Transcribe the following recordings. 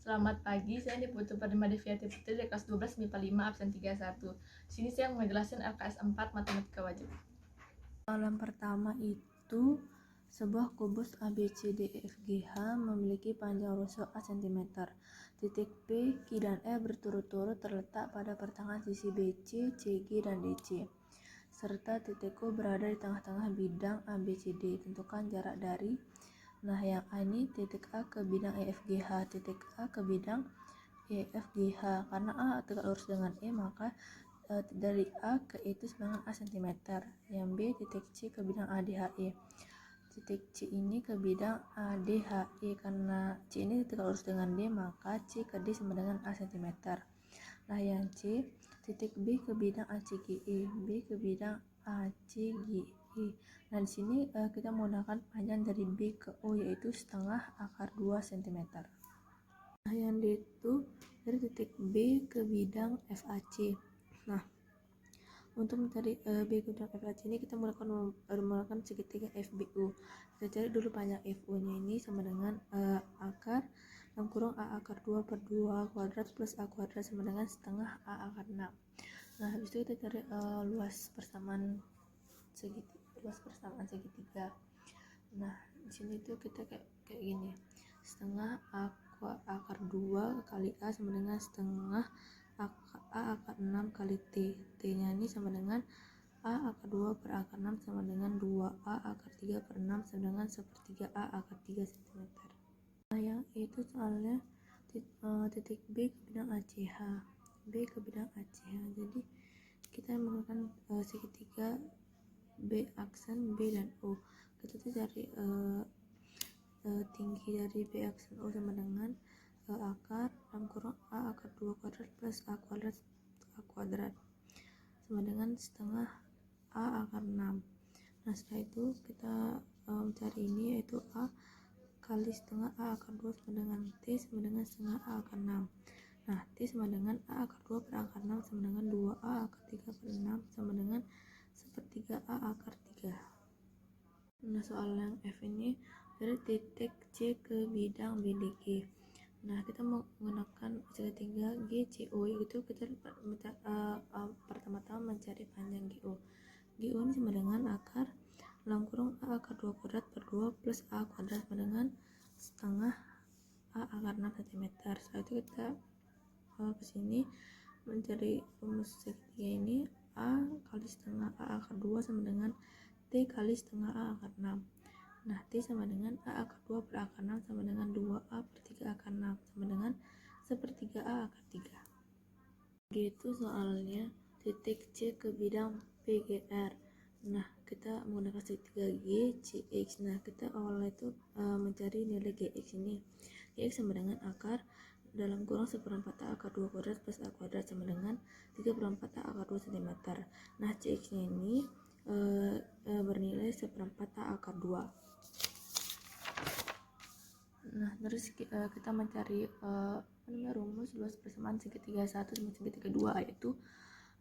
Selamat pagi, saya Niputu Pradima Deviati Putri dari kelas 12 MIPA 5 absen 31. Di sini saya menjelaskan LKS 4 Matematika Wajib. Soalan pertama itu sebuah kubus ABCDEFGH memiliki panjang rusuk A cm. Titik P, Q, dan E berturut-turut terletak pada pertengahan sisi BC, CG, dan DC. Serta titik Q berada di tengah-tengah bidang ABCD. Tentukan jarak dari. Nah, yang A ini titik A ke bidang EFGH, titik A ke bidang EFGH. Karena A tegak lurus dengan E, maka dari A ke E itu sebangun A cm. Yang B titik C ke bidang ADHE. Titik C ini ke bidang ADHE. Karena C ini tegak lurus dengan D, maka C ke D sama dengan A cm. Nah, yang C titik B ke bidang ACGE, B ke bidang ACGE. Nah, di sini kita menggunakan panjang dari B ke O, yaitu setengah akar 2 cm. Nah, yang D itu dari titik B ke bidang FAC. Nah, untuk mencari B ke bidang FAC ini kita menggunakan segitiga FBU. Kita cari dulu panjang FU nya ini sama dengan akar dalam kurung A akar 2 per 2 kuadrat plus A kuadrat sama dengan setengah A akar 6. Nah, habis itu kita cari luas persamaan segitiga. Nah, di sini tuh kita kayak gini, setengah A akar 2 kali A sama dengan setengah A akar 6 kali T. T nya ini sama dengan A akar 2 per akar 6 sama dengan 2A akar 3 per 6 sama dengan 1/3 A akar 3 cm. Nah, yang itu soalnya titik B ke bidang ACH, B ke bidang ACH. Jadi kita menggunakan segitiga B aksen B dan O. Kita tuh cari tinggi dari B aksen O sama dengan akar dalam kurung A akar 2 kuadrat plus A kuadrat sama dengan setengah A akar 6. Nah, setelah itu kita mencari ini, yaitu A kali setengah A akar 2 sama dengan T sama dengan setengah A akar 6. Nah, T sama dengan A akar 2 per akar 6 sama dengan 2A akar 3 per 6 sama dengan 1/3 A akar 3. Nah, soal yang F ini dari titik C ke bidang BDG. Nah, kita menggunakan segitiga GCO, yaitu kita pertama-tama mencari panjang GO. GO ini sama dengan akar dalam kurung A akar 2 kuadrat per 2 plus A kuadrat sama dengan setengah A akar 6 cm. Setelah itu kita ke sini mencari rumus segitiga ini, A kali setengah A akar 2 sama dengan T kali setengah A akar 6. Nah, T sama dengan A akar 2 per akar 6 sama dengan 2A per 3 akar 6 sama dengan 1/3 A akar 3. Gitu soalnya titik C ke bidang PGR. Nah, kita menggunakan segitiga G, CX. Nah, kita awalnya itu mencari nilai GX ini. GX sama dengan akar dalam kurung 1/4 A akar 2 kuadrat plus A kuadrat sama dengan 3/4 A akar 2 cm. Nah, CX nya ini bernilai 1/4 A akar 2. Nah, terus kita mencari rumus luas persamaan segitiga 1 sama segitiga 2, yaitu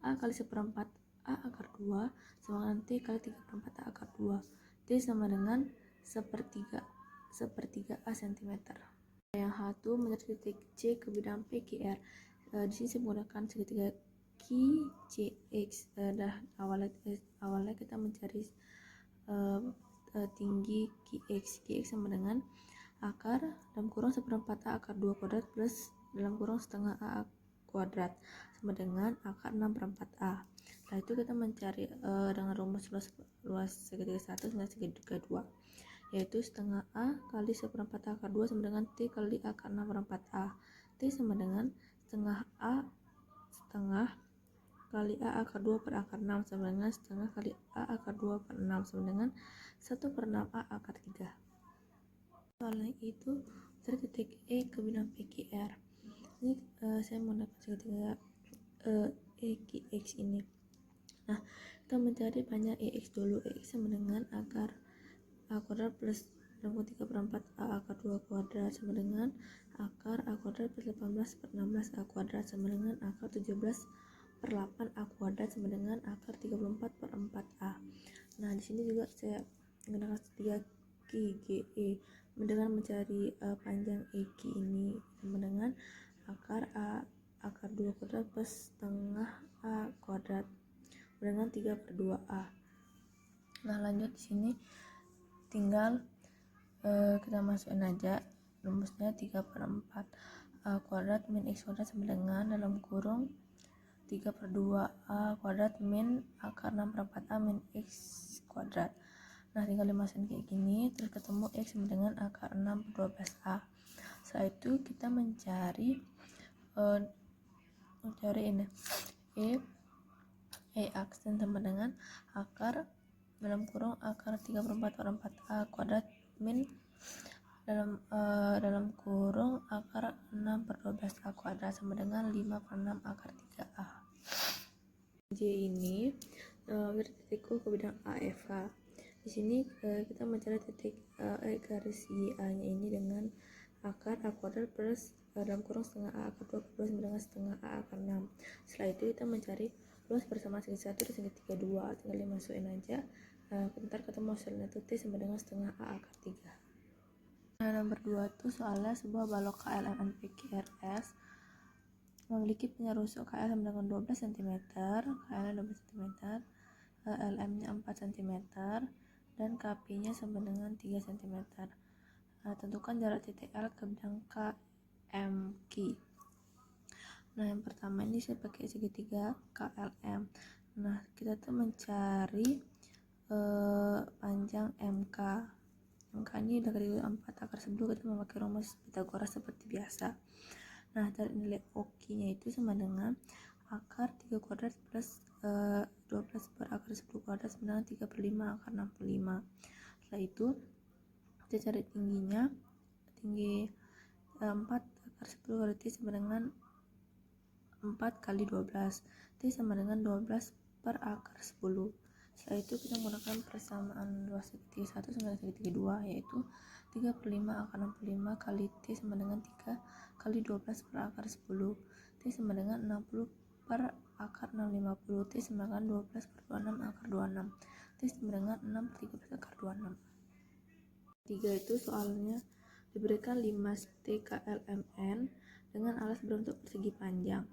A kali 1/4 A akar 2 sama dengan T kali 3/4 A akar 2. T sama dengan 1/3 A cm. Yang H itu mencari titik C ke bidang PQR. Di sini saya menggunakan segitiga QCX. Awalnya kita mencari tinggi QX. QX sama dengan akar dalam kurung 1/4 A akar 2 kuadrat plus dalam kurung setengah A kuadrat sama dengan akar 6/4 A. Setelah itu kita mencari dengan rumus luas segitiga 1 sama segitiga 2, yaitu setengah A kali 1/4 A akar 2 sama dengan T kali akar 6/4 A. T sama dengan setengah kali A akar 2 per akar 6 sama dengan setengah kali A akar 2 per 6 sama dengan 1/6 A akar 3. Soalnya itu dari titik E ke bidang PQR. Ini saya menggunakan segitiga EQX ini. Nah, kita mencari panjang EX dulu. EX sama dengan akar A kuadrat plus 3/4 A akar 2 kuadrat sama dengan akar A kuadrat plus 18 per 16 A kuadrat sama dengan akar 17 per 8 A kuadrat sama dengan akar 34 per 4 A. Nah, di sini juga saya menggunakan segitiga QGE. dengan mencari panjang EQ ini sama dengan akar 2 kuadrat plus setengah A kuadrat dengan 3/2A. Nah lanjut di sini tinggal kita masukin aja rumusnya 3/4 A kuadrat min X kuadrat sama dengan dalam kurung 3/2A kuadrat min akar 6/4A min X kuadrat. Nah tinggal dimasukin kayak gini, terus ketemu X sama dengan akar 6/12A. Setelah itu kita mencari ini E aksen sama dengan akar dalam kurung akar 3/4/4A kuadrat min dalam kurung akar 6/12A kuadrat sama dengan 5/6 akar 3A. J ini titik U ke bidang AFH. Di sini kita mencari titik E garis YA nya ini dengan akar A kuadrat plus dalam kurung setengah A akar 2 plus dengan setengah A akar 6. Setelah itu kita mencari luas bersama segi 1 dan segi 3 2. Tinggal dimasukin aja. Ntar ketemu hasilnya itu T sama dengan setengah A akar 3. Nah, nomor 2 itu soalnya sebuah balok KLM PQRS memiliki panjang rusuk KL sama dengan 12 cm, KL 12 cm, LM nya 4 cm, dan KP nya sama dengan 3 cm. Tentukan jarak titik L ke bidang KMQ. Nah yang pertama ini saya pakai segitiga KLM. Nah kita tuh mencari panjang MK. MK ini udah dari 4 akar 10, kita memakai rumus Pythagoras seperti biasa. Nah dari nilai OQ nya itu sama dengan akar 3 kuadrat plus 12 per akar 10 kuadrat sama dengan 3/5 akar 65. Setelah itu kita cari tingginya, tinggi 4 akar 10 kuadrat T sama dengan 4 kali 12, T sama dengan 12 per akar 10. Setelah itu kita menggunakan persamaan luas segitiga 1 sama dengan segitiga 2, yaitu 3/5 akar 65 kali T sama dengan 3 kali 12 per akar 10, T sama dengan 60 per akar 650, T sama dengan 12 per 26 akar 26, T sama dengan 6 per 13 akar 26. 3 itu soalnya diberikan 5 TKLMN dengan alas berbentuk persegi panjang.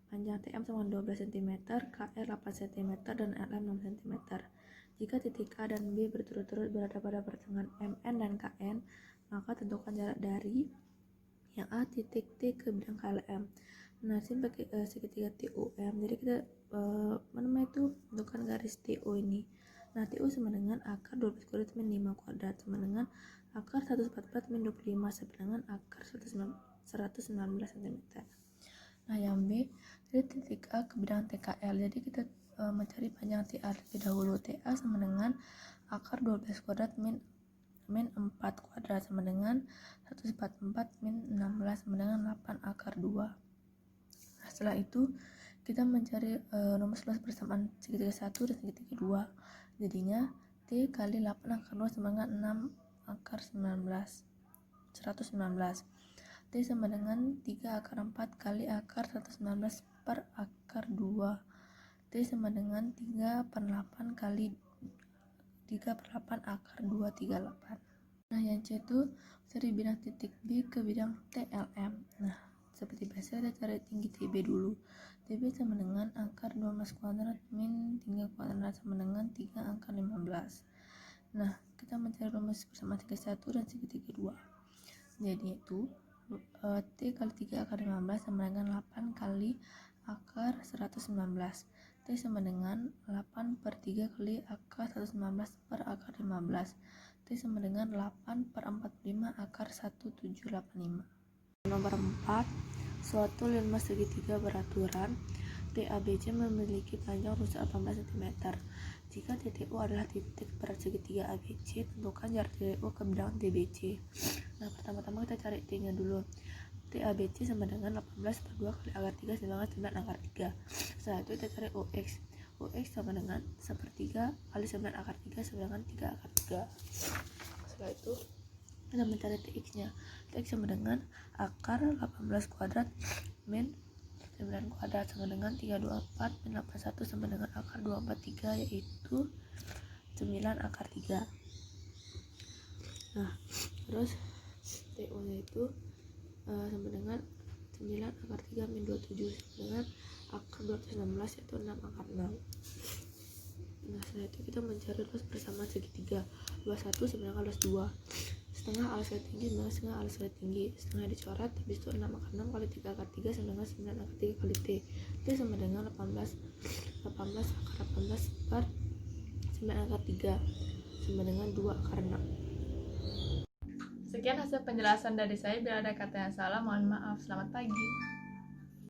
Panjang TM sama 12 cm, KR 8 cm, dan LM 6 cm. Jika titik A dan B berturut-turut berada pada pertengahan MN dan KN, maka tentukan jarak dari yang A titik T ke bidang KLM. Nah, sini pakai segitiga TOM. Jadi kita tentukan garis TO ini. Nah, TO sama dengan akar 12 kuadrat min 5 kuadrat sama dengan akar 144 min 25 sama dengan akar 119 cm. Nah, yang B dari titik A ke bidang TKL. Jadi kita mencari panjang TA terlebih dahulu. TA sama dengan akar 12 kuadrat min 4 kuadrat sama dengan 144 min 16 sama dengan 8 akar 2. Nah, setelah itu kita mencari rumus luas persamaan segitiga 1 dan segitiga 2. Jadinya T kali 8 akar 2 sama dengan 6 akar 119. T sama dengan 3 akar 4 kali akar 119 per akar 2. T sama dengan 3/8 kali 3/8 akar 238. Nah yang C itu dari bidang titik B ke bidang TLM. Nah seperti biasa kita cari tinggi TB dulu. TB sama dengan akar 12 kuadrat min 3 kuadrat sama dengan 3 akar 15. Nah kita mencari rumus bersama segitiga 1 dan segitiga 2. Jadi itu T kali 3 akar 15 sama dengan 8 kali akar 119. T sama dengan 8 per 3 kali akar 119 per akar 15. T sama dengan 8 per 45 akar 1785. Nomor 4, suatu lima segitiga beraturan TABC memiliki panjang rusuk 18 cm. Jika titik U adalah titik berat segitiga ABC, tentukan jarak titik U ke bidang TBC. Nah, pertama-tama kita cari T-nya dulu. TABC sama dengan 18 per 2 kali akar 3 sama dengan 9 akar 3. Setelah itu kita cari OX. OX sama dengan 1/3 kali 9 akar 3 sama dengan 3 akar 3. Setelah itu kita mencari TX-nya. TX sama dengan akar 18 kuadrat min 9 kuadrat sama dengan 324 min 81 sama dengan akar 243, yaitu 9 akar 3. Nah Terus TO nya itu sama dengan 9 akar 3 min 27 dengan akar 216 yaitu 6 akar 6. Nah setelah itu kita mencari luas persamaan segitiga. Luas 1 sama dengan luas 2, setengah alas kuadrat tinggi sama setengah alas kuadrat tinggi, setengah dicoret, habis itu 6 akar 6 kali 3 akar 3 sama dengan 9 akar 3 kali T. T sama dengan 18 akar 18 per 9 akar 3 sama dengan 2 akar 6. Sekian hasil penjelasan dari saya. Bila ada kata yang salah, mohon maaf. Selamat pagi.